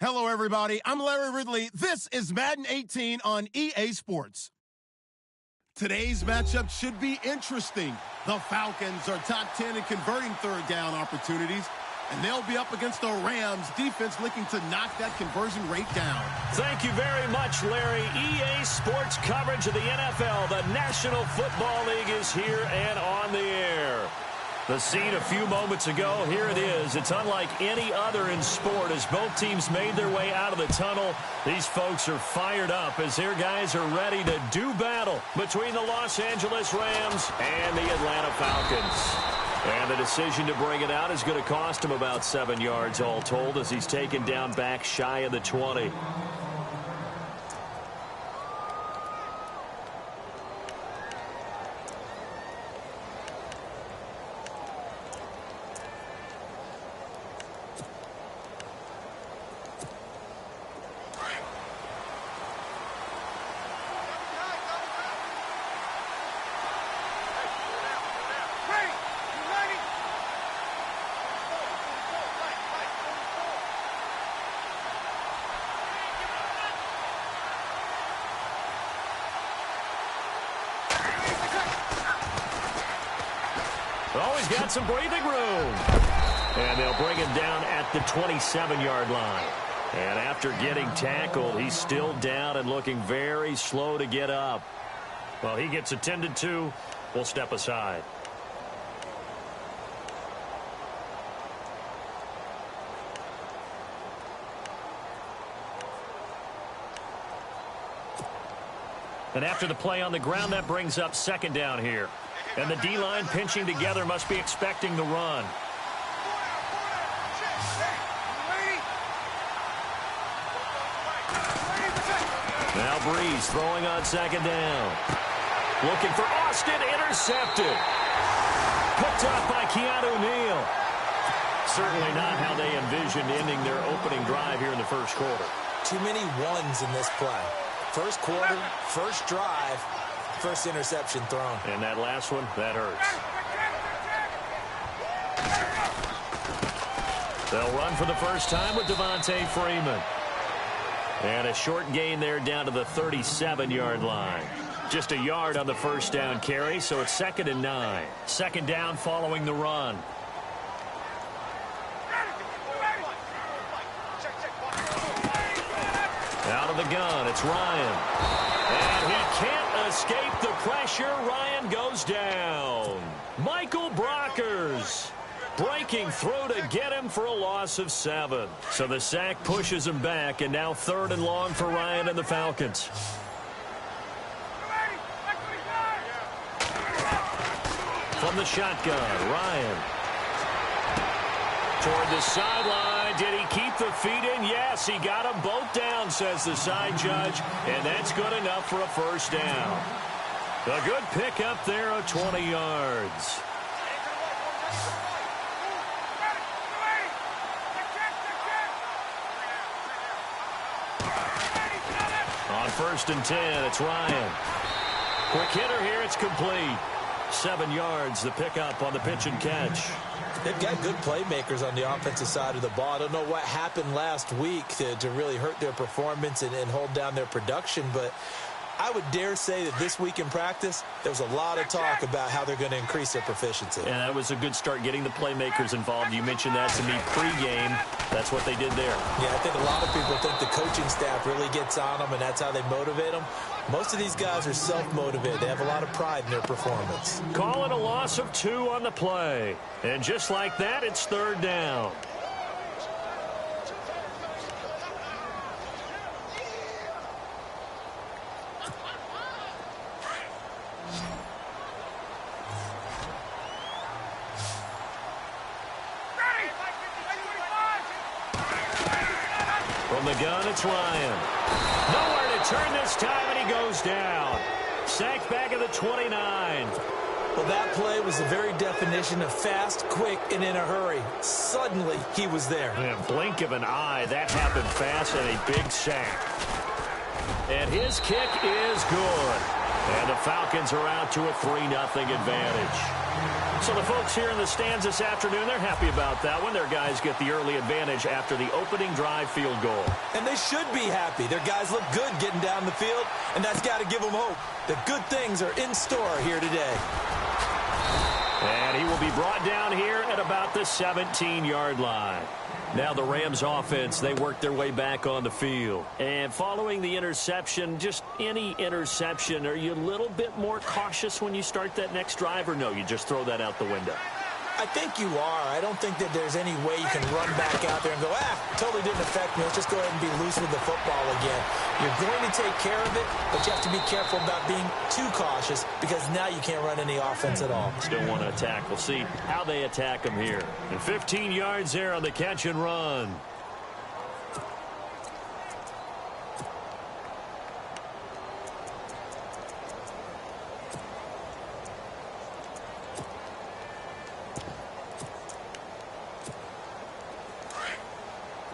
Hello, everybody. I'm Larry Ridley. This is Madden 18 on EA Sports. Today's matchup should be interesting. The Falcons are top 10 in converting third down opportunities, and they'll be up against the Rams defense looking to knock that conversion rate down. Thank you very much, Larry. EA Sports coverage of the NFL. The National Football League is here and on the air. The scene a few moments ago, here it is. It's unlike any other in sport as both teams made their way out of the tunnel. These folks are fired up as their guys are ready to do battle between the Los Angeles Rams and the Atlanta Falcons. And the decision to bring it out is going to cost him about 7 yards all told as he's taken down back shy of the 20. Always got some breathing room. And they'll bring him down at the 27-yard line. And after getting tackled, he's still down and looking very slow to get up. Well, he gets attended to. We'll step aside. And after the play on the ground, that brings up second down here. And the D-line pinching together must be expecting the run. Now Breeze throwing on second down. Looking for Austin, intercepted. Picked off by Keanu Neal. Certainly not how they envisioned ending their opening drive here in the first quarter. Too many ones in this play. First quarter, first drive. First interception thrown. And that last one, that hurts. They'll run for the first time with Devontae Freeman. And a short gain there down to the 37-yard line. Just a yard on the first down carry, so it's 2nd and 9. Second down following the run. Out of the gun, it's Ryan. And he can't escape the pressure. Ryan goes down. Michael Brockers breaking through to get him for a loss of 7. So the sack pushes him back, and now 3rd and long for Ryan and the Falcons. From the shotgun, Ryan. Toward the sideline. Did he keep the feet in? Yes, he got them both down, says the side judge. And that's good enough for a first down. A good pickup there of 20 yards. On 1st and 10, it's Ryan. Quick hitter here, it's complete. 7 yards, the pickup on the pitch and catch. They've got good playmakers on the offensive side of the ball. I don't know what happened last week to really hurt their performance and hold down their production, but I would dare say that this week in practice, there was a lot of talk about how they're going to increase their proficiency. And that was a good start getting the playmakers involved. You mentioned that to me pregame. That's what they did there. Yeah, I think a lot of people think the coaching staff really gets on them, and that's how they motivate them. Most of these guys are self-motivated. They have a lot of pride in their performance. Call it a loss of 2 on the play. And just like that, it's 3rd down. From the gun, it's Ryan. Nowhere to turn this time, and he goes down. Sacked back at the 29. Well, that play was the very definition of fast, quick, and in a hurry. Suddenly, he was there. In a blink of an eye, that happened fast, and a big sack. And his kick is good. And the Falcons are out to a 3-0 advantage. So the folks here in the stands this afternoon, they're happy about that one. Their guys get the early advantage after the opening drive field goal. And they should be happy. Their guys look good getting down the field, and that's got to give them hope that good things are in store here today. And he will be brought down here at about the 17-yard line. Now the Rams offense, they work their way back on the field. And following the interception, just any interception, are you a little bit more cautious when you start that next drive, or no, you just throw that out the window? I think you are. I don't think that there's any way you can run back out there and go, totally didn't affect me. Let's just go ahead and be loose with the football again. You're going to take care of it, but you have to be careful about being too cautious because now you can't run any offense at all. Still want to attack. We'll see how they attack them here. And 15 yards there on the catch and run.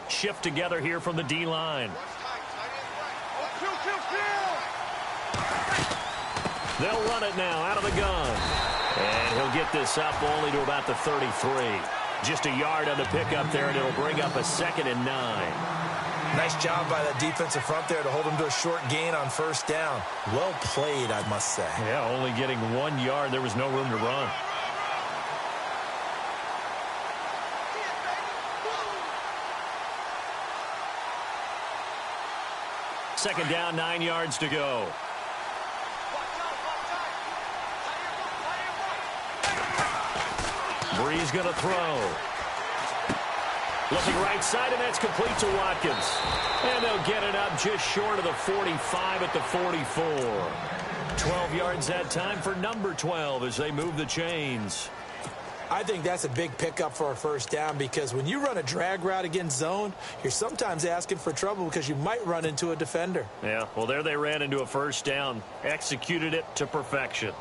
Shift together here from the D-line. They'll run it now out of the gun. And he'll get this up only to about the 33. Just a yard on the pickup there, and it'll bring up a 2nd and 9. Nice job by that defensive front there to hold him to a short gain on first down. Well played, I must say. Yeah, only getting 1 yard. There was no room to run. Second down, 9 yards to go. Breeze going to throw. Looking right side, and that's complete to Watkins. And they'll get it up just short of the 45 at the 44. 12 yards that time for number 12 as they move the chains. I think that's a big pickup for a first down because when you run a drag route against zone, you're sometimes asking for trouble because you might run into a defender. Yeah, well, there they ran into a first down. Executed it to perfection.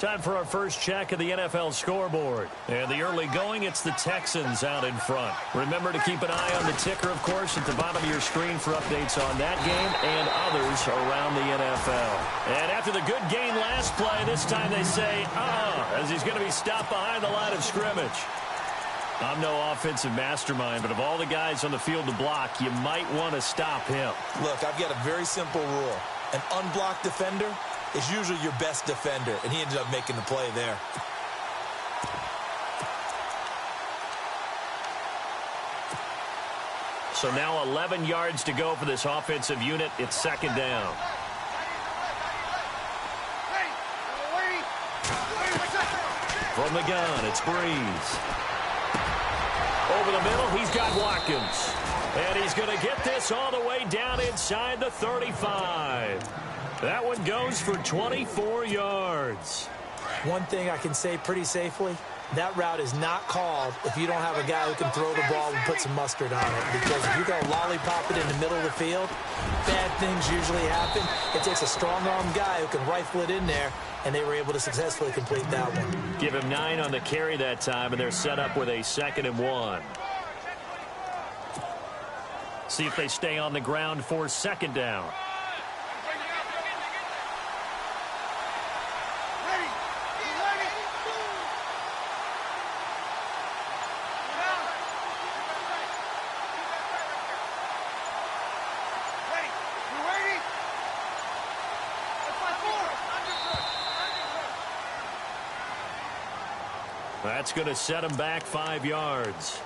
Time for our first check of the NFL scoreboard. And the early going, it's the Texans out in front. Remember to keep an eye on the ticker, of course, at the bottom of your screen for updates on that game and others around the NFL. And after the good gain last play, this time they say, as he's going to be stopped behind the line of scrimmage. I'm no offensive mastermind, but of all the guys on the field to block, you might want to stop him. Look, I've got a very simple rule. An unblocked defender is usually your best defender, and he ended up making the play there. So now 11 yards to go for this offensive unit. It's 2nd down. From the gun, it's Breeze. Over the middle, he's got Watkins. And he's going to get this all the way down inside the 35. That one goes for 24 yards. One thing I can say pretty safely, that route is not called if you don't have a guy who can throw the ball and put some mustard on it. Because if you're going to lollipop it in the middle of the field, bad things usually happen. It takes a strong-armed guy who can rifle it in there, and they were able to successfully complete that one. Give him 9 on the carry that time, and they're set up with a 2nd and 1. See if they stay on the ground for 2nd down. That's going to set him back 5 yards.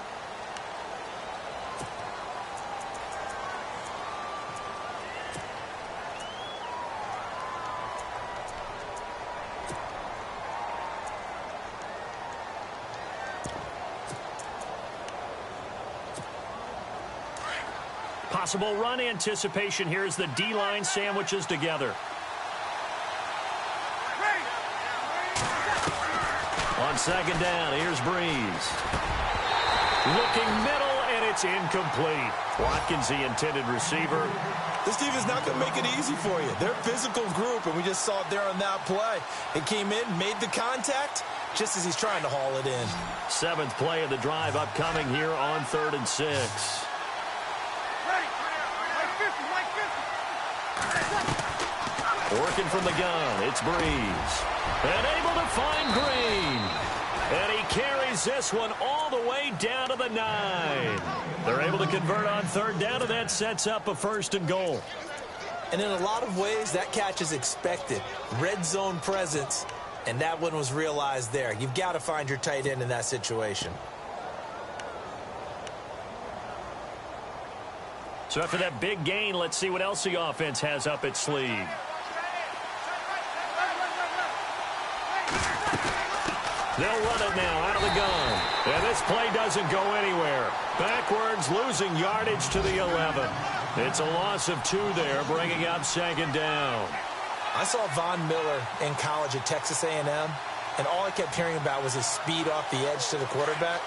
Possible run anticipation here as the D-line sandwiches together. On 2nd down, here's Breeze. Looking middle, and it's incomplete. Watkins, the intended receiver. This team is not going to make it easy for you. They're a physical group, and we just saw it there on that play. It came in, made the contact, just as he's trying to haul it in. 7th play of the drive upcoming here on 3rd and 6. Working from the gun, it's Breeze. And able to find Green. And he carries this one all the way down to the 9. They're able to convert on third down, and that sets up a 1st and goal. And in a lot of ways, that catch is expected. Red zone presence, and that one was realized there. You've got to find your tight end in that situation. So after that big gain, let's see what else the offense has up its sleeve. They'll run it now out of the gun. And this play doesn't go anywhere. Backwards, losing yardage to the 11. It's a loss of 2 there, bringing up 2nd down. I saw Von Miller in college at Texas A&M, and all I kept hearing about was his speed off the edge to the quarterback.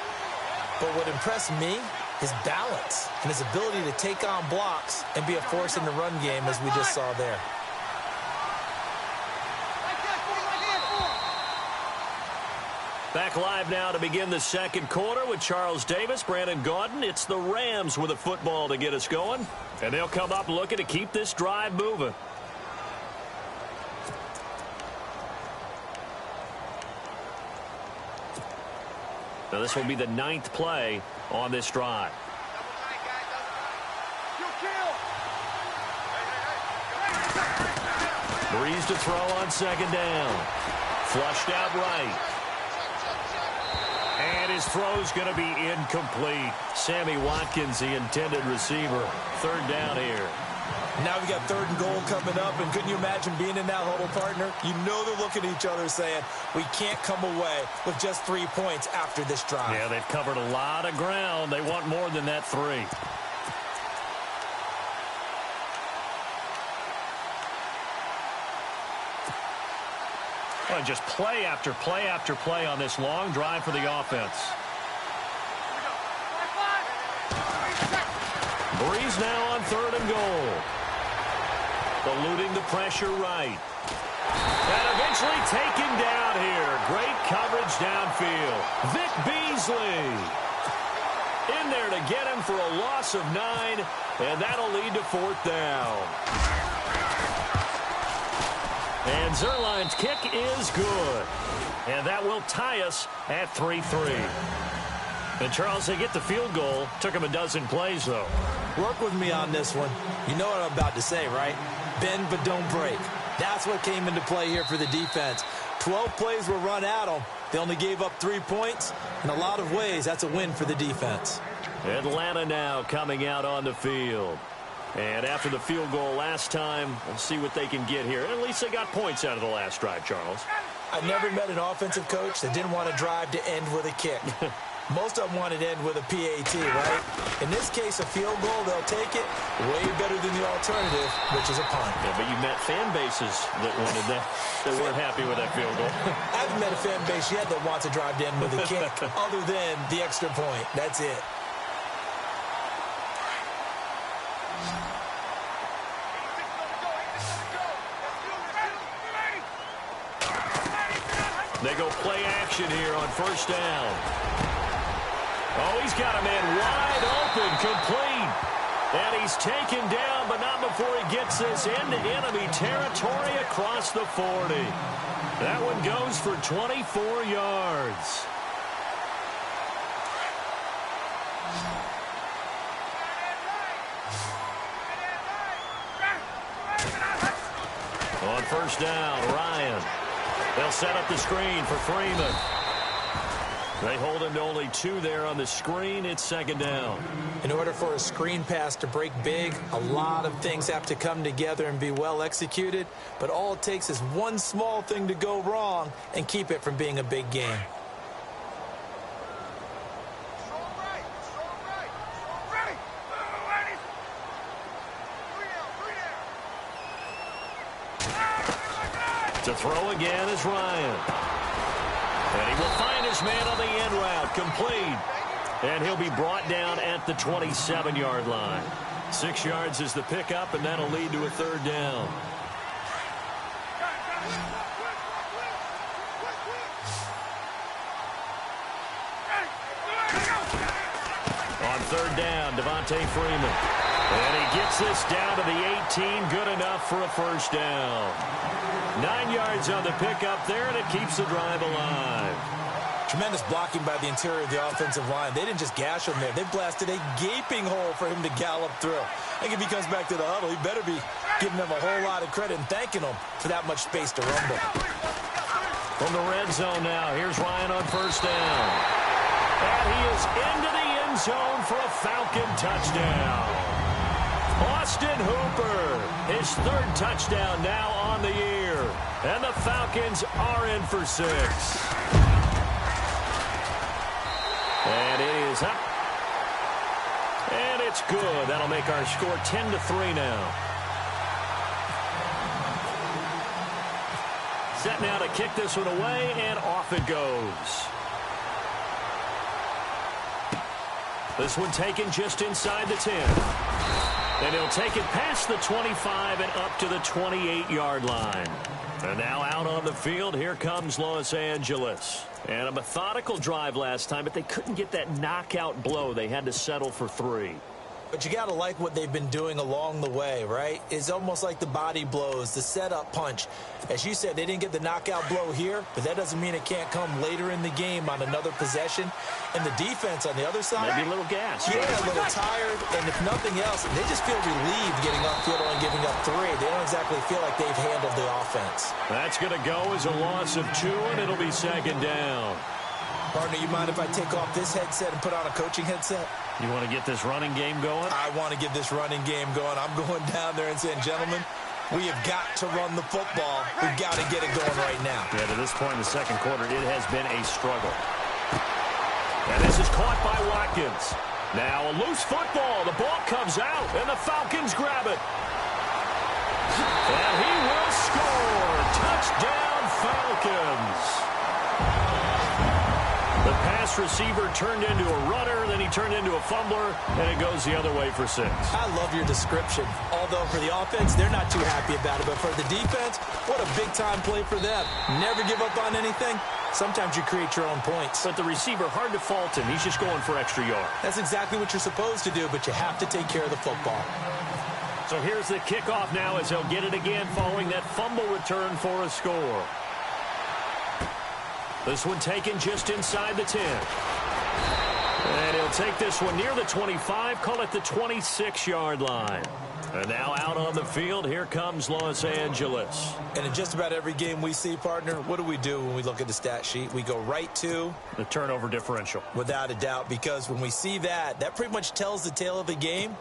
But what impressed me, his balance and his ability to take on blocks and be a force in the run game, as we just saw there. Back live now to begin the 2nd quarter with Charles Davis, Brandon Gaudin. It's the Rams with a football to get us going. And they'll come up looking to keep this drive moving. Now this will be the 9th play on this drive. Breeze to throw on 2nd down. Flushed out right. And his throw's going to be incomplete. Sammy Watkins, the intended receiver. 3rd down here. Now we got 3rd and goal coming up, and couldn't you imagine being in that huddle, partner? You know they're looking at each other saying, we can't come away with just 3 points after this drive. Yeah, they've covered a lot of ground. They want more than that 3. Well, just play after play after play on this long drive for the offense. Breeze now on 3rd and goal. Eluding the pressure right. And eventually taken down here. Great coverage downfield. Vic Beasley in there to get him for a loss of 9, and that'll lead to 4th down. And Zerline's kick is good. And that will tie us at 3-3. And Charles, they get the field goal. Took him a dozen plays, though. Work with me on this one. You know what I'm about to say, right? Bend but don't break. That's what came into play here for the defense. 12 plays were run at them. They only gave up 3 points. In a lot of ways, that's a win for the defense. Atlanta now coming out on the field. And after the field goal last time, we'll see what they can get here. At least they got points out of the last drive, Charles. I never met an offensive coach that didn't want to drive to end with a kick. Most of them wanted to end with a PAT, right? In this case, a field goal, they'll take it way better than the alternative, which is a punt. Yeah, but you met fan bases that wanted that, that weren't happy with that field goal. I haven't met a fan base yet that wants to drive to end with a kick other than the extra point. That's it. They go play action here on 1st down. Oh, he's got a man wide open, complete. And he's taken down, but not before he gets this into enemy territory across the 40. That one goes for 24 yards. On 1st down, Ryan. They'll set up the screen for Freeman. They hold him to only 2 there on the screen. It's 2nd down. In order for a screen pass to break big, a lot of things have to come together and be well executed. But all it takes is one small thing to go wrong and keep it from being a big game. To throw again is Ryan. And he will find his man on the end route, complete. And he'll be brought down at the 27-yard line. 6 yards is the pickup, and that'll lead to a 3rd down. On 3rd down, Devontae Freeman. And he gets this down to the 18, good enough for a 1st down. 9 yards on the pickup there, and it keeps the drive alive. Tremendous blocking by the interior of the offensive line. They didn't just gash him there. They blasted a gaping hole for him to gallop through. I think if he comes back to the huddle, he better be giving them a whole lot of credit and thanking them for that much space to rumble. From the red zone now, here's Ryan on first down. And he is into the end zone for a Falcon touchdown. Austin Hooper, his third touchdown now on the year. And the Falcons are in for 6. And it is up. And it's good. That'll make our score 10-3 now. Set now to kick this one away, and off it goes. This one taken just inside the 10. And he'll take it past the 25 and up to the 28-yard line. And now out on the field, here comes Los Angeles. And a methodical drive last time, but they couldn't get that knockout blow. They had to settle for 3. But you got to like what they've been doing along the way, right? It's almost like the body blows, the setup punch. As you said, they didn't get the knockout blow here, but that doesn't mean it can't come later in the game on another possession. And the defense on the other side, maybe a little gas. Yeah, a little tired. And if nothing else, they just feel relieved getting upfield and giving up 3. They don't exactly feel like they've handled the offense. That's going to go as a loss of 2, and it'll be second down. Partner, you mind if I take off this headset and put on a coaching headset? You want to get this running game going? I want to get this running game going. I'm going down there and saying, gentlemen, we have got to run the football. We've got to get it going right now. Yeah, to this point in the second quarter, it has been a struggle. And this is caught by Watkins. Now a loose football. The ball comes out, and the Falcons grab it. And he will score. Touchdown, Falcons. The pass receiver turned into a runner, then he turned into a fumbler, and it goes the other way for 6. I love your description. Although for the offense, they're not too happy about it. But for the defense, what a big-time play for them. Never give up on anything. Sometimes you create your own points. But the receiver, hard to fault him. He's just going for extra yard. That's exactly what you're supposed to do, but you have to take care of the football. So here's the kickoff now as they'll get it again following that fumble return for a score. This one taken just inside the 10. And he'll take this one near the 25, call it the 26-yard line. And now out on the field, here comes Los Angeles. And in just about every game we see, partner, what do when we look at the stat sheet? We go right to the turnover differential. Without a doubt, because when we see that, that pretty much tells the tale of the game.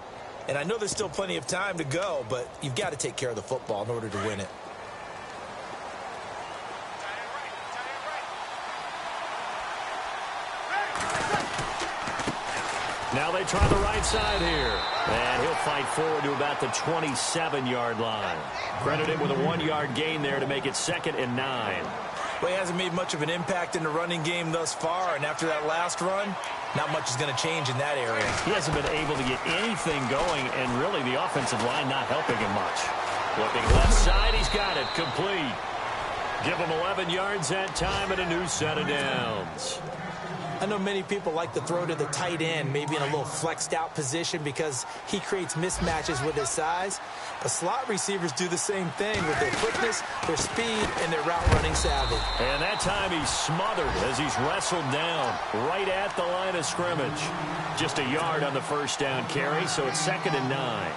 And I know there's still plenty of time to go, but you've got to take care of the football in order to win it. Now they try the right side here. And he'll fight forward to about the 27-yard line. Credit him with a 1-yard gain there to make it 2nd and 9. Well, he hasn't made much of an impact in the running game thus far. And after that last run, not much is going to change in that area. He hasn't been able to get anything going, and really the offensive line not helping him much. Looking left side, he's got it. Complete. Give him 11 yards that time and a new set of downs. I know many people like to throw to the tight end, maybe in a little flexed out position because he creates mismatches with his size. But slot receivers do the same thing with their quickness, their speed, and their route running savvy. And that time he's smothered as he's wrestled down right at the line of scrimmage. Just a yard on the first down carry, so it's 2nd and 9.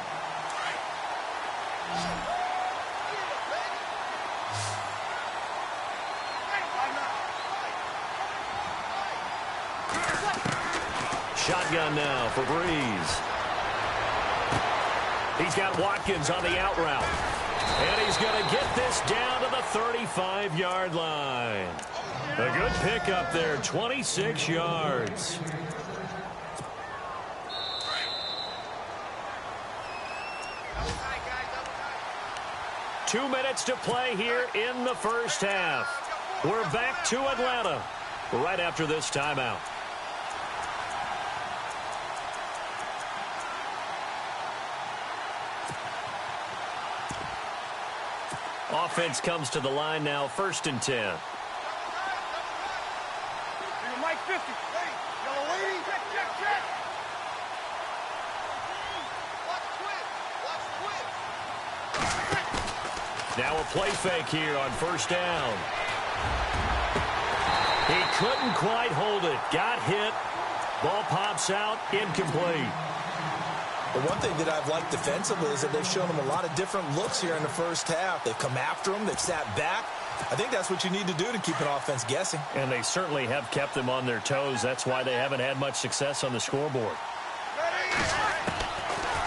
Shotgun now for Breeze. He's got Watkins on the out route. And he's going to get this down to the 35-yard line. A good pickup there, 26 yards. Two minutes to play here in the first half. We're back to Atlanta right after this timeout. Offense comes to the line now, 1st and 10. Mike 50. Hey, yellow lady. Check. Now a play fake here on 1st down. He couldn't quite hold it. Got hit. Ball pops out. Incomplete. The one thing that I've liked defensively is that they've shown him a lot of different looks here in the first half. They've come after him. They've sat back. I think that's what you need to do to keep an offense guessing. And they certainly have kept them on their toes. That's why they haven't had much success on the scoreboard.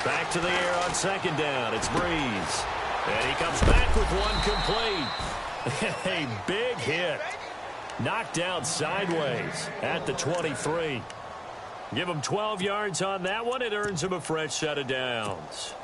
Back to the air on second down. It's Breeze. And he comes back with one complete. A big hit. Knocked down sideways at the 23. Give him 12 yards on that one. It earns him a fresh set of downs.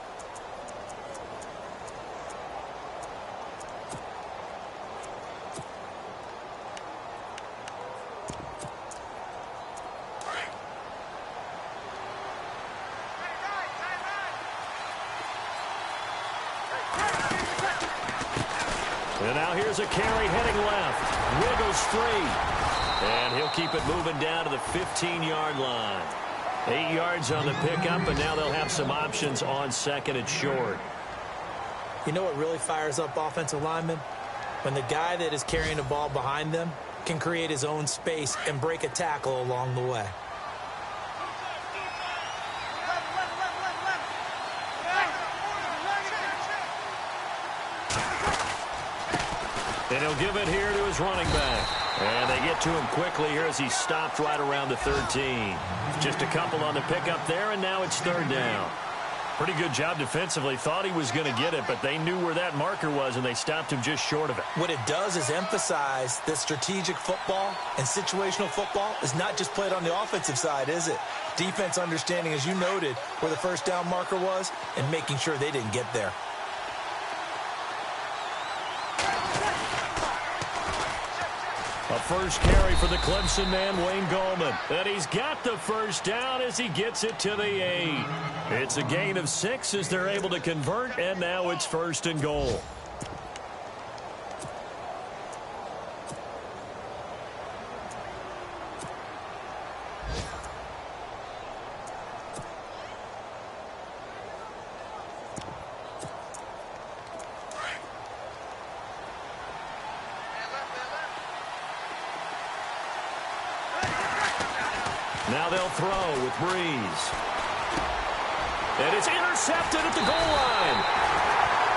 And now here's a carry heading left. Wiggles free. And he'll keep it moving down to the 15-yard line. 8 yards on the pickup, and now they'll have some options on second and short. You know what really fires up offensive linemen? When the guy that is carrying the ball behind them can create his own space and break a tackle along the way. And he'll give it here to his running back. And they get to him quickly here as he stopped right around the 13. Just a couple on the pickup there, and now it's third down. Pretty good job defensively. Thought he was going to get it, but they knew where that marker was, and they stopped him just short of it. What it does is emphasize that strategic football and situational football is not just played on the offensive side, is it? Defense understanding, as you noted, where the first down marker was and making sure they didn't get there. A first carry for the Clemson man, Wayne Gallman. And he's got the first down as he gets it to the 8. It's a gain of 6 as they're able to convert, and now it's first and goal. Now they'll throw with Breeze. And it's intercepted at the goal line.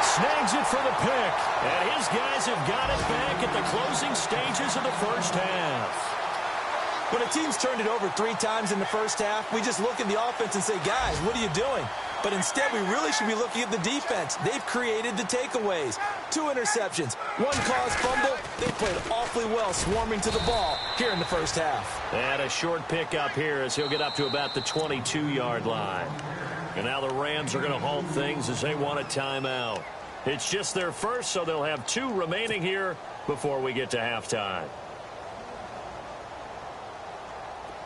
Snags it for the pick. And his guys have got it back at the closing stages of the first half. When a team's turned it over 3 times in the first half, we just look at the offense and say, guys, what are you doing? But instead, we really should be looking at the defense. They've created the takeaways. 2 interceptions, 1 caused fumble. They played awfully well swarming to the ball here in the first half. And a short pickup here as he'll get up to about the 22-yard line. And now the Rams are going to halt things as they want a timeout. It's just their first, so they'll have 2 remaining here before we get to halftime.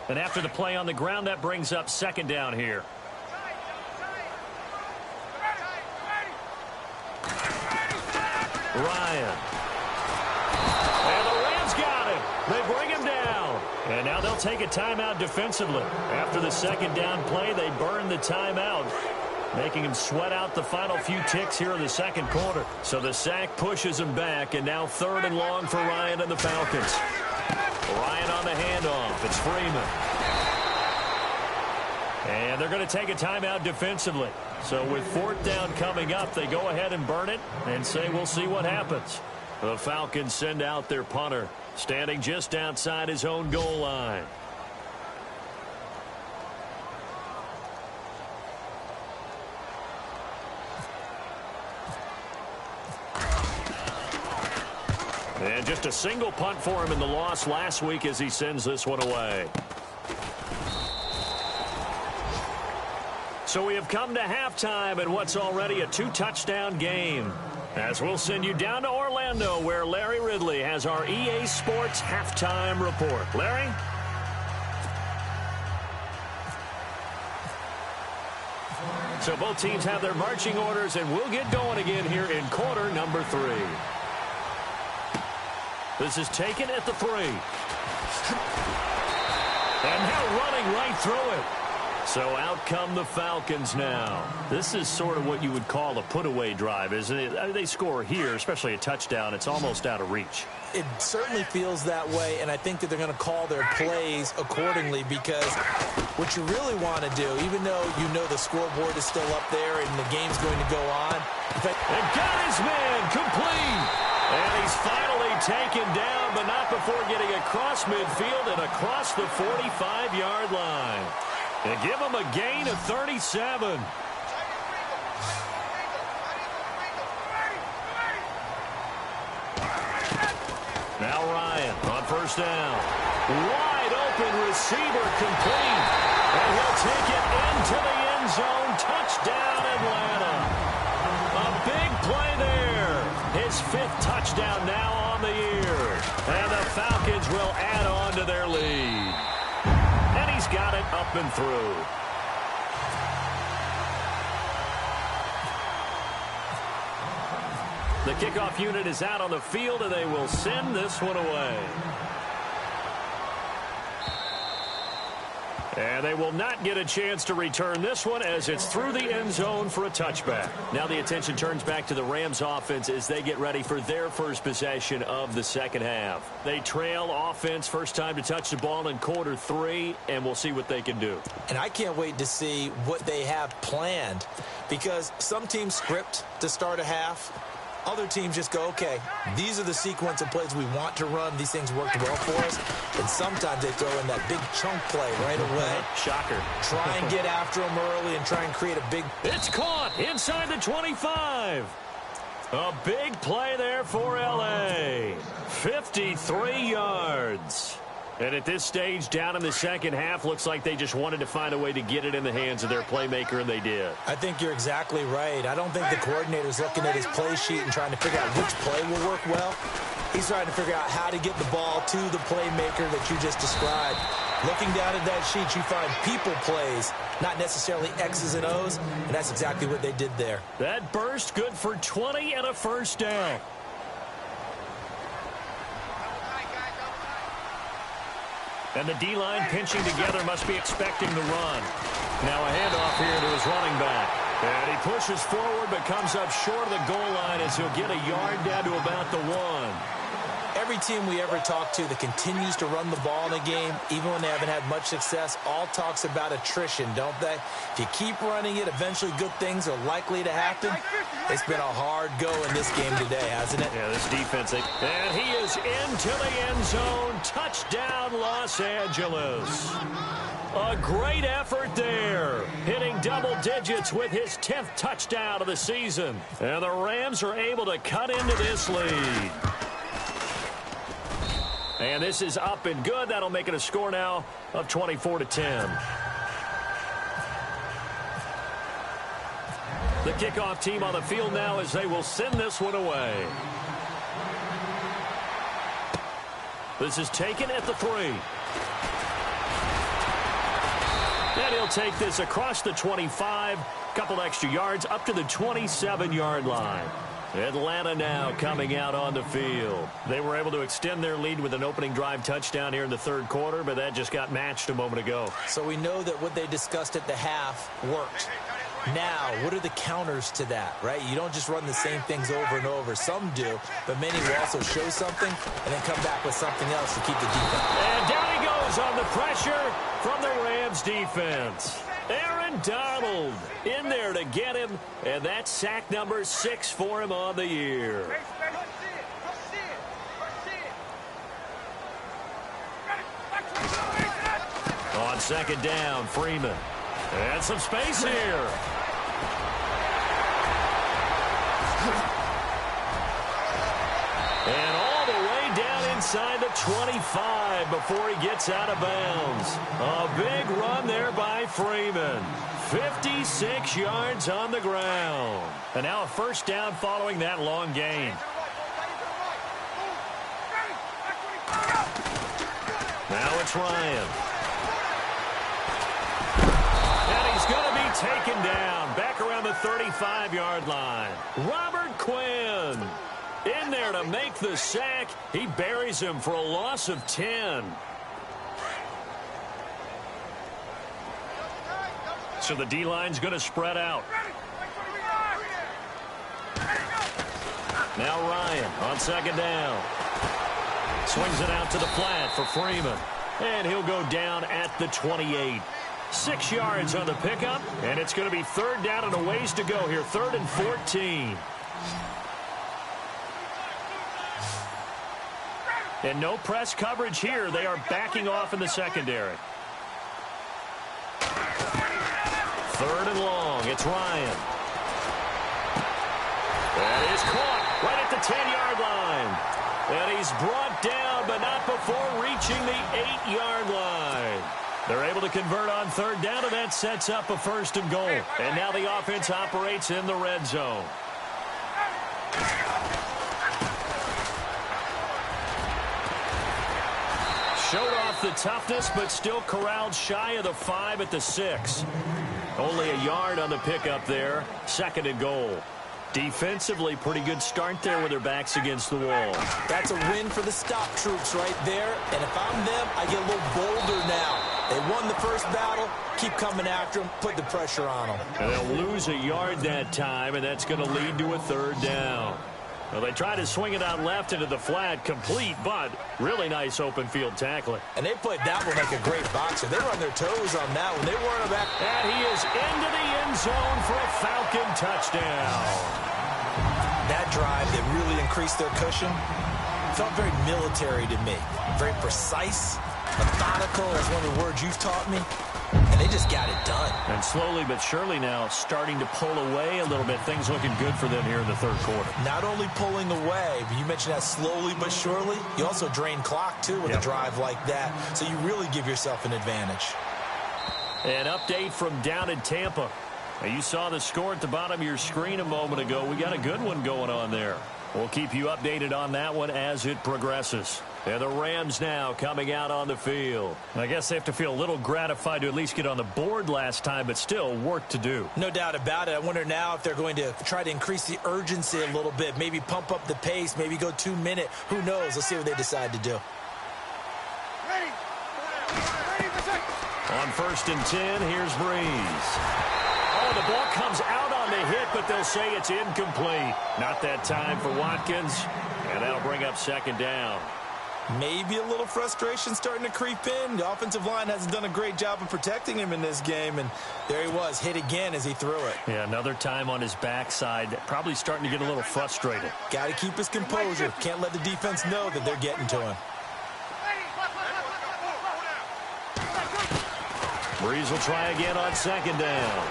And after the play on the ground, that brings up second down here. Ryan. And the Rams got him. They bring him down. And now they'll take a timeout defensively. After the second down play, they burn the timeout, making him sweat out the final few ticks here in the second quarter. So the sack pushes him back, and now third and long for Ryan and the Falcons. Ryan on the handoff. It's Freeman. And they're going to take a timeout defensively. So with fourth down coming up, they go ahead and burn it and say we'll see what happens. The Falcons send out their punter, standing just outside his own goal line. And just a single punt for him in the loss last week as he sends this one away. So we have come to halftime in what's already a 2-touchdown game. As we'll send you down to Orlando, where Larry Ridley has our EA Sports halftime report. Larry? So both teams have their marching orders, and we'll get going again here in quarter number 3. This is taken at the 3. And now running right through it. So out come the Falcons now. This is sort of what you would call a put-away drive, isn't it? I mean, they score here, especially a touchdown. It's almost out of reach. It certainly feels that way, and I think that they're going to call their plays accordingly, because what you really want to do, even though you know the scoreboard is still up there and the game's going to go on. And got his man complete. And he's finally taken down, but not before getting across midfield and across the 45-yard line. And give him a gain of 37. Now Ryan on first down. Wide open receiver complete. And he'll take it into the end zone. Touchdown, Atlanta. A big play there. His 5th touchdown now on the year. And the Falcons will add on to their lead. And he's got it up and through. The kickoff unit is out on the field, and they will send this one away. And they will not get a chance to return this one as it's through the end zone for a touchback. Now the attention turns back to the Rams offense as they get ready for their first possession of the second half. They trail offense, first time to touch the ball in quarter 3, and we'll see what they can do. And I can't wait to see what they have planned, because some teams script to start a half. Other teams just go, okay, these are the sequence of plays we want to run. These things worked well for us. And sometimes they throw in that big chunk play right away. Shocker. Try and get after them early and try and create a big... It's caught inside the 25. A big play there for L.A. 53 yards. And at this stage, down in the second half, looks like they just wanted to find a way to get it in the hands of their playmaker, and they did. I think you're exactly right. I don't think the coordinator's looking at his play sheet and trying to figure out which play will work well. He's trying to figure out how to get the ball to the playmaker that you just described. Looking down at that sheet, you find people plays, not necessarily X's and O's, and that's exactly what they did there. That burst good for 20 and a first down. And the D-line pinching together, must be expecting the run. Now a handoff here to his running back. And he pushes forward but comes up short of the goal line as he'll get a yard down to about the 1. Every team we ever talk to that continues to run the ball in a game, even when they haven't had much success, all talks about attrition, don't they? If you keep running it, eventually good things are likely to happen. It's been a hard go in this game today, hasn't it? Yeah, this defense. And he is into the end zone. Touchdown, Los Angeles. A great effort there. Hitting double digits with his 10th touchdown of the season. And the Rams are able to cut into this lead. And this is up and good. That'll make it a score now of 24-10. The kickoff team on the field now as they will send this one away. This is taken at the 3. And he'll take this across the 25. Couple extra yards up to the 27-yard line. Atlanta now coming out on the field. They were able to extend their lead with an opening drive touchdown here in the third quarter, but that just got matched a moment ago. So we know that what they discussed at the half worked. Now, what are the counters to that, right? You don't just run the same things over and over. Some do, but many will also show something and then come back with something else to keep the defense. And down he goes on the pressure from the Rams defense. Aaron Donald in there to get him, and that's sack number 6 for him on the year. On second down, Freeman. And some space here. And all the way down inside the 25 before he gets out of bounds. A big run there by Freeman. 56 yards on the ground. And now a first down following that long gain. Now it's Ryan. And he's going to be taken down back around the 35-yard line. Robert Quinn in there to make the sack. He buries him for a loss of 10. So the D-line's going to spread out. Now Ryan on second down. Swings it out to the flat for Freeman. And he'll go down at the 28. 6 yards on the pickup, and it's going to be third down and a ways to go here. 3rd and 14. And no press coverage here. They are backing off in the secondary. 3rd and long. It's Ryan. That is caught right at the 10-yard line. And he's brought down, but not before reaching the 8-yard line. They're able to convert on 3rd down, and that sets up a 1st and goal. And now the offense operates in the red zone. Showed off the toughness, but still corralled shy of the 5 at the 6. Only a yard on the pickup there. 2nd and goal. Defensively, pretty good start there with their backs against the wall. That's a win for the stop troops right there. And if I'm them, I get a little bolder now. They won the first battle. Keep coming after them. Put the pressure on them. And they'll lose a yard that time, and that's going to lead to a 3rd down. Well, they try to swing it out left into the flat, complete, but really nice open field tackling. And they played that one like a great boxer. They were on their toes on that one. They weren't back. And he is into the end zone for a Falcon touchdown. That drive that really increased their cushion felt very military to me. Very precise, methodical. That's one of the words you've taught me. And they just got it done. And slowly but surely now starting to pull away a little bit. Things looking good for them here in the 3rd quarter. Not only pulling away, but you mentioned that slowly but surely. You also drain clock, too, with a drive like that. So you really give yourself an advantage. An update from down in Tampa. Now, you saw the score at the bottom of your screen a moment ago. We got a good one going on there. We'll keep you updated on that one as it progresses. And the Rams now coming out on the field. I guess they have to feel a little gratified to at least get on the board last time, but still work to do. No doubt about it. I wonder now if they're going to try to increase the urgency a little bit, maybe pump up the pace, maybe go 2-minute. Who knows? Let's see what they decide to do. On 1st and 10, here's Breeze. Oh, the ball comes out on the hit, but they'll say it's incomplete. Not that time for Watkins, and that'll bring up 2nd down. Maybe a little frustration starting to creep in. The offensive line hasn't done a great job of protecting him in this game, and there he was, hit again as he threw it. Yeah, another time on his backside, probably starting to get a little frustrated. Got to keep his composure. Can't let the defense know that they're getting to him. Breeze will try again on 2nd down.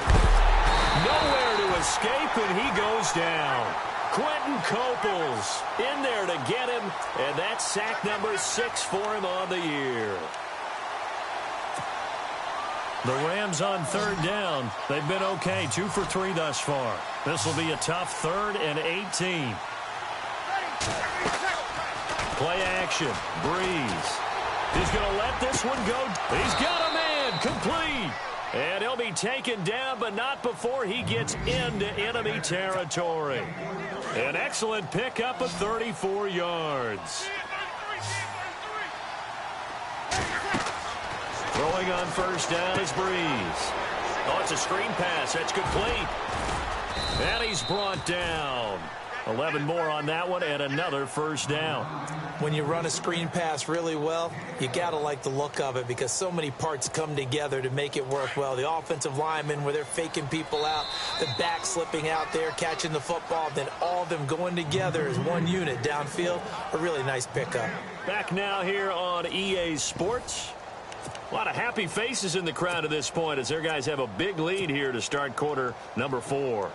Nowhere to escape, and he goes down. Quentin Coples in there to get him, and that's sack number 6 for him on the year. The Rams on 3rd down. They've been okay, 2 for 3 thus far. This will be a tough 3rd and 18. Play action. Breeze. He's going to let this one go. He's got a man. Complete. And he'll be taken down, but not before he gets into enemy territory. An excellent pickup of 34 yards. Throwing on 1st down is Breeze. Oh, it's a screen pass. That's complete. And he's brought down. 11 more on that one, and another 1st down. When you run a screen pass really well, you got to like the look of it because so many parts come together to make it work well. The offensive linemen, where they're faking people out, the back slipping out there, catching the football, then all of them going together as one unit downfield. A really nice pickup. Back now here on EA Sports. A lot of happy faces in the crowd at this point as their guys have a big lead here to start quarter number 4.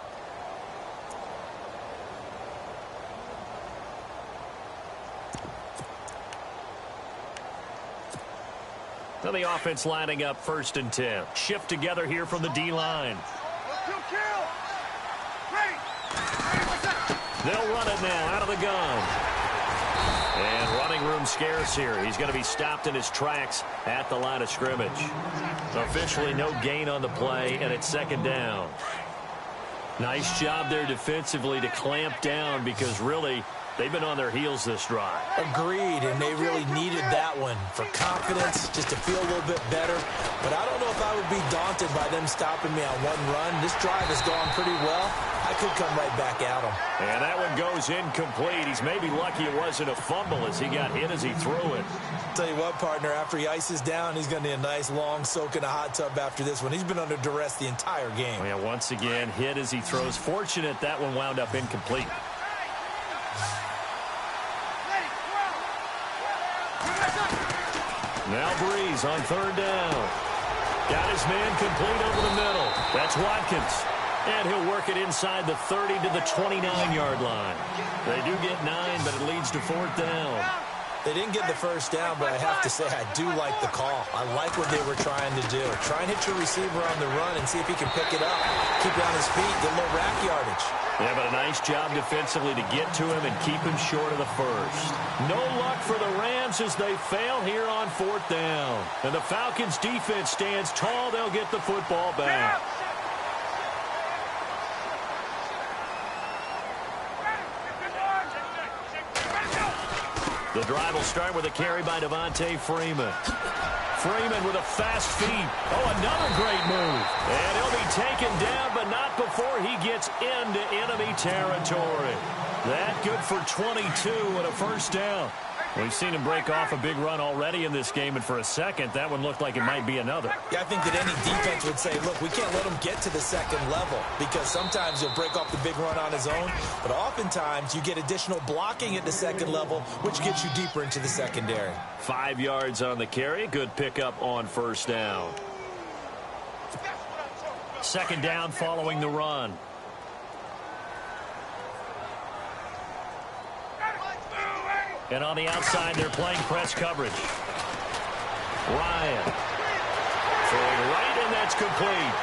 Now the offense lining up 1st and 10. Shift together here from the D-line. They'll run it now out of the gun. And running room scarce here. He's going to be stopped in his tracks at the line of scrimmage. Officially no gain on the play, and it's 2nd down. Nice job there defensively to clamp down because really They've been on their heels this drive. Agreed, and they really needed that one for confidence, just to feel a little bit better. But I don't know if I would be daunted by them stopping me on one run. This drive has gone pretty well. I could come right back at them. And that one goes incomplete. He's maybe lucky it wasn't a fumble as he got hit as he threw it. Tell you what, partner, after he ices down, he's going to need a nice long soak in a hot tub after this one. He's been under duress the entire game. Yeah, once again, hit as he throws. Fortunate that one wound up incomplete. Now Breeze on third down. Got his man complete over the middle. That's Watkins. And he'll work it inside the 30 to the 29-yard line. They do get 9, but it leads to fourth down. They didn't get the first down, but I have to say I do like the call. I like what they were trying to do. Try and hit your receiver on the run and see if he can pick it up. Keep it on his feet, get a little rack yardage. Yeah, but a nice job defensively to get to him and keep him short of the first. No luck for the Rams as they fail here on fourth down. And the Falcons defense stands tall. They'll get the football back. The drive will start with a carry by Devontae Freeman. Freeman with a fast feet. Oh, another great move. And he'll be taken down, but not before he gets into enemy territory. That good for 22 and a first down. We've seen him break off a big run already in this game, and for a second, that one looked like it might be another. Yeah, I think that any defense would say, look, we can't let him get to the second level because sometimes he'll break off the big run on his own, but oftentimes you get additional blocking at the second level, which gets you deeper into the secondary. 5 yards on the carry. Good pickup on first down. Second down following the run. And on the outside, they're playing press coverage. Ryan. Throwing right, and that's complete.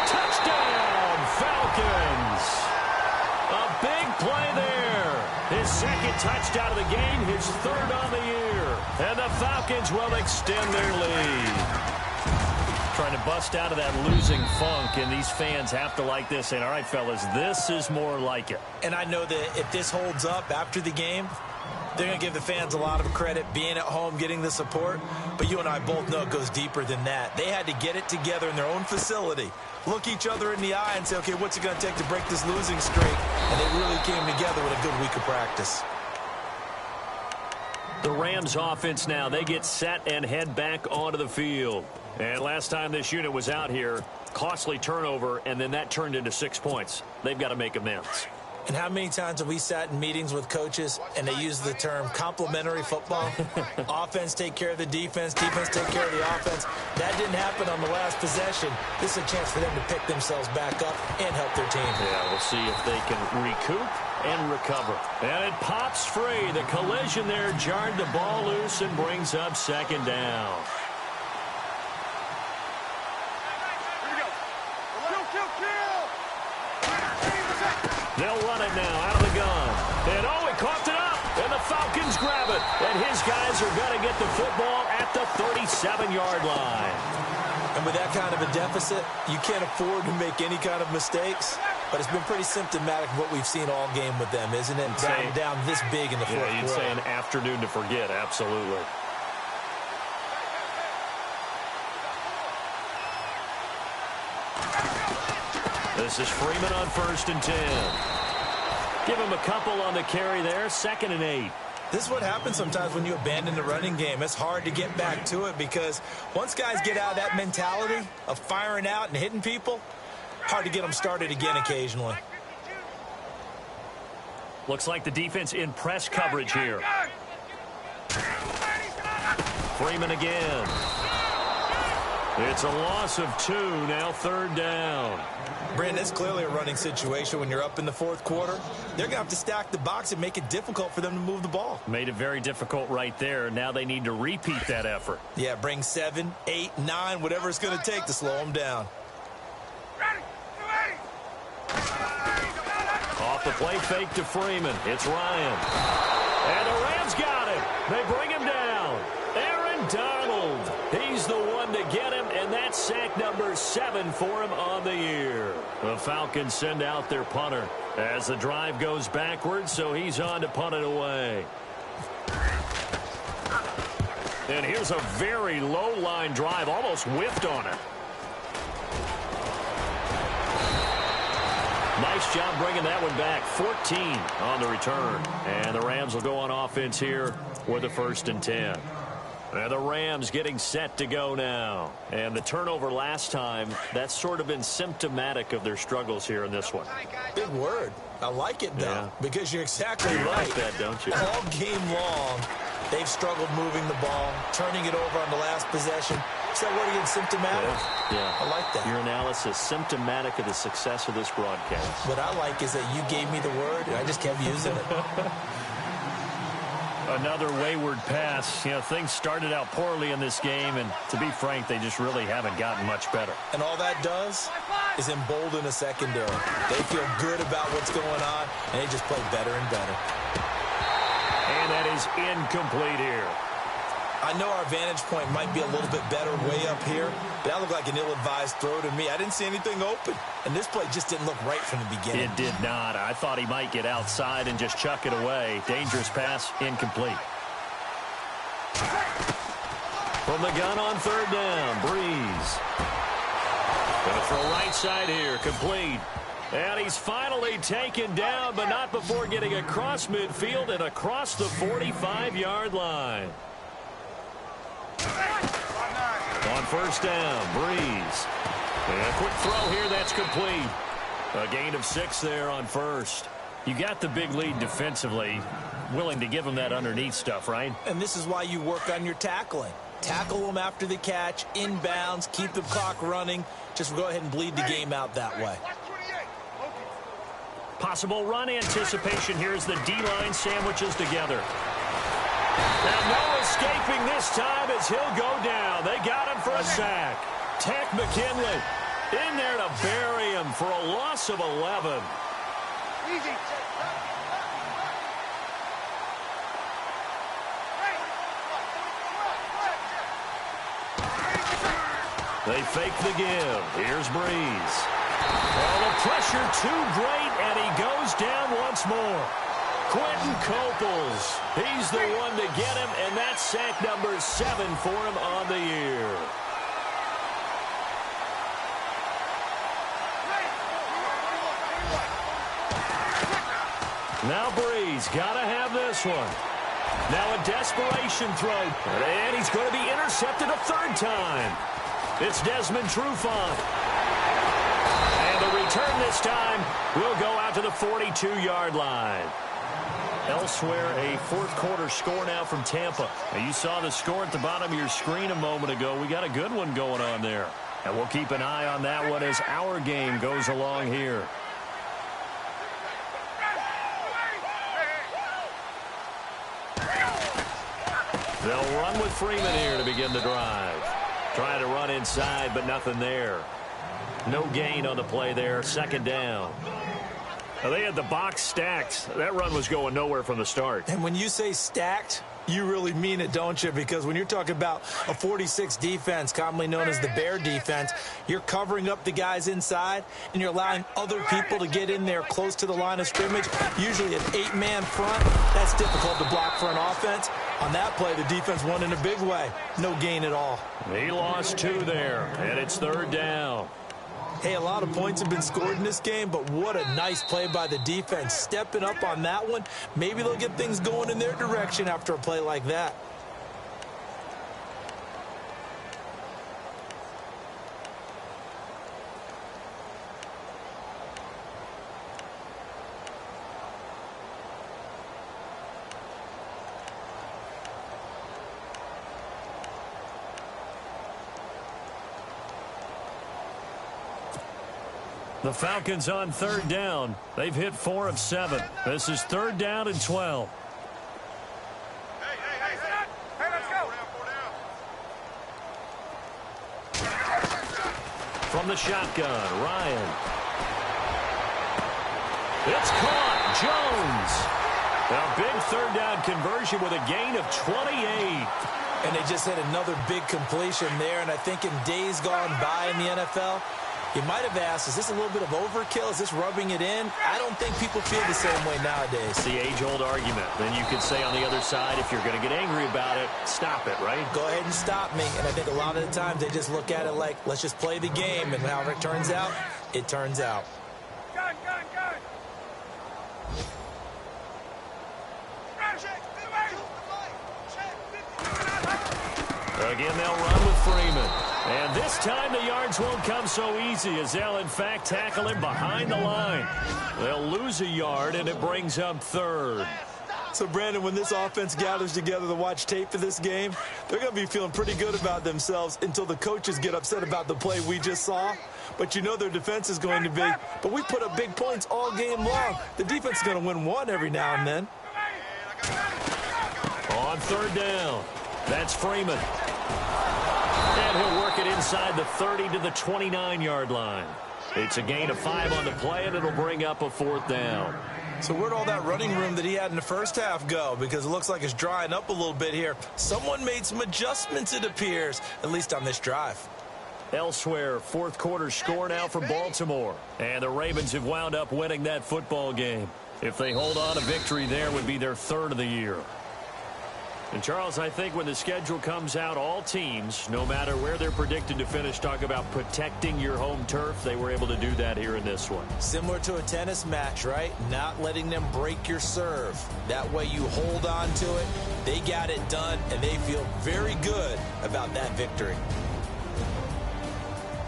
Touchdown, Falcons. A big play there. His second touchdown of the game, his third on the year. And the Falcons will extend their lead. Trying to bust out of that losing funk, and these fans have to like this. And all right, fellas, this is more like it. And I know that if this holds up after the game, they're going to give the fans a lot of credit being at home, getting the support. But you and I both know it goes deeper than that. They had to get it together in their own facility, look each other in the eye and say, okay, what's it going to take to break this losing streak? And they really came together with a good week of practice. The Rams offense now, they get set and head back onto the field. And last time this unit was out here, costly turnover, and then that turned into 6 points. They've got to make amends. And how many times have we sat in meetings with coaches and they use the term complementary football? Offense take care of the defense, defense take care of the offense. That didn't happen on the last possession. This is a chance for them to pick themselves back up and help their team. Yeah, we'll see if they can recoup and recover. And it pops free. The collision there jarred the ball loose and brings up second down. They'll run it now out of the gun. And oh, he coughed it up. And the Falcons grab it. And his guys are going to get the football at the 37-yard line. And with that kind of a deficit, you can't afford to make any kind of mistakes. But it's been pretty symptomatic of what we've seen all game with them, isn't it? Down this big in the fourth quarter. You'd say an afternoon to forget, absolutely. This is Freeman on 1st and 10. Give him a couple on the carry there, 2nd and 8. This is what happens sometimes when you abandon the running game. It's hard to get back to it because once guys get out of that mentality of firing out and hitting people, hard to get them started again occasionally. Looks like the defense in press coverage here. Freeman again. It's a loss of 2, now 3rd down. Brandon, it's clearly a running situation when you're up in the fourth quarter. They're going to have to stack the box and make it difficult for them to move the ball. Made it very difficult right there. Now they need to repeat that effort. Yeah, bring 7, 8, 9, whatever it's going to take to slow them down. Off the play fake to Freeman. It's Ryan. And the Rams got him. They bring him down. Aaron Donald. He's the one to get him, and that's sack number number 7 for him on the year. The Falcons send out their punter as the drive goes backwards, so he's on to punt it away. And here's a very low-line drive, almost whiffed on it. Nice job bringing that one back. 14 on the return. And the Rams will go on offense here with a 1st and 10. And the Rams getting set to go now. And the turnover last time, that's sort of been symptomatic of their struggles here in this one. Big word. I like it, though, yeah. Because you're exactly you right. Like that, don't you? All game long, they've struggled moving the ball, turning it over on the last possession. Is that word again, symptomatic? Yeah. I like that. Your analysis, symptomatic of the success of this broadcast. What I like is that you gave me the word, and I just kept using it. Another wayward pass. You know, things started out poorly in this game, and to be frank, they just really haven't gotten much better. And all that does is embolden a secondary. They feel good about what's going on, and they just play better and better. And that is incomplete here. I know our vantage point might be a little bit better way up here, but that looked like an ill-advised throw to me. I didn't see anything open, and this play just didn't look right from the beginning. It did not. I thought he might get outside and just chuck it away. Dangerous pass, incomplete. From the gun on 3rd down, Breeze. Gonna throw right side here, complete. And he's finally taken down, but not before getting across midfield and across the 45-yard line. On 1st down, Breeze. And a quick throw here, that's complete. A gain of 6 there on 1st. You got the big lead defensively. Willing to give him that underneath stuff, right? And this is why you work on your tackling. Tackle them after the catch, inbounds, keep the clock running. Just go ahead and bleed the game out that way. Possible run anticipation here as the D-line sandwiches together. And no escaping this time as he'll go down. They got him for a sack. Tech McKinley in there to bury him for a loss of 11. Easy. They fake the give. Here's Breeze. Oh, the pressure too great, and he goes down once more. Quentin Coples, he's the one to get him, and that's sack number 7 for him on the year. Now Breeze, gotta have this one. Now a desperation throw, and he's going to be intercepted a 3rd time. It's Desmond Trufant. And the return this time will go out to the 42-yard line. Elsewhere, a 4th quarter score now from Tampa. Now, you saw the score at the bottom of your screen a moment ago. We got a good one going on there. And we'll keep an eye on that one as our game goes along here. They'll run with Freeman here to begin the drive. Trying to run inside, but nothing there. No gain on the play there. 2nd down. Now, they had the box stacked. That run was going nowhere from the start. And when you say stacked, you really mean it, don't you? Because when you're talking about a 46 defense, commonly known as the Bear defense, you're covering up the guys inside, and you're allowing other people to get in there close to the line of scrimmage, usually an 8-man front. That's difficult to block for an offense. On that play, the defense won in a big way. No gain at all. He lost 2 there, and it's 3rd down. Hey, a lot of points have been scored in this game, but what a nice play by the defense. Stepping up on that one, maybe they'll get things going in their direction after a play like that. The Falcons on 3rd down. They've hit 4 of 7. This is 3rd down and 12. Hey, let's go. From the shotgun, Ryan. It's caught. Jones. A big 3rd down conversion with a gain of 28. And they just hit another big completion there. And I think in days gone by in the NFL, you might have asked, is this a little bit of overkill? Is this rubbing it in? I don't think people feel the same way nowadays. The age-old argument. Then you could say on the other side, if you're going to get angry about it, stop it, right? Go ahead and stop me. And I think a lot of the times they just look at it like, let's just play the game. And however it turns out, it turns out. Gun. Again, they'll run with Freeman. And this time the yards won't come so easy as they'll, in fact, tackle him behind the line. They'll lose a yard, and it brings up third. So, Brandon, when this offense gathers together to watch tape for this game, they're going to be feeling pretty good about themselves until the coaches get upset about the play we just saw. But you know their defense is going to be, but we put up big points all game long. The defense is going to win one every now and then. On third down, that's Freeman. And he'll work it inside the 30 to the 29-yard line. It's a gain of 5 on the play, and it'll bring up a fourth down. So where'd all that running room that he had in the first half go? Because it looks like it's drying up a little bit here. Someone made some adjustments, it appears, at least on this drive. Elsewhere, fourth quarter score now for Baltimore. And the Ravens have wound up winning that football game. If they hold on, a victory there would be their third of the year. And, Charles, I think when the schedule comes out, all teams, no matter where they're predicted to finish, talk about protecting your home turf. They were able to do that here in this one. Similar to a tennis match, right? Not letting them break your serve. That way you hold on to it. They got it done, and they feel very good about that victory.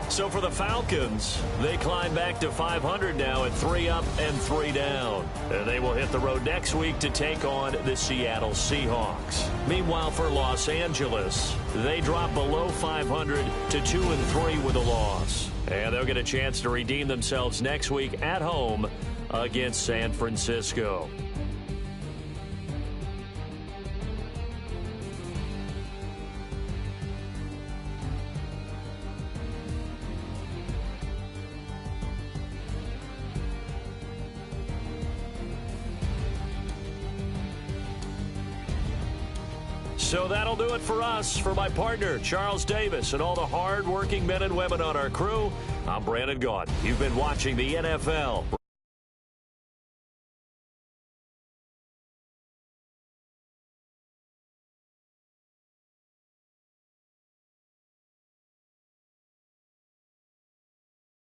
So for the Falcons, they climb back to 500 now at 3 up and 3 down. And they will hit the road next week to take on the Seattle Seahawks. Meanwhile, for Los Angeles, they drop below 500 to 2 and 3 with a loss. And they'll get a chance to redeem themselves next week at home against San Francisco. So that'll do it for us. For my partner, Charles Davis, and all the hard-working men and women on our crew, I'm Brandon Gaudin. You've been watching the NFL.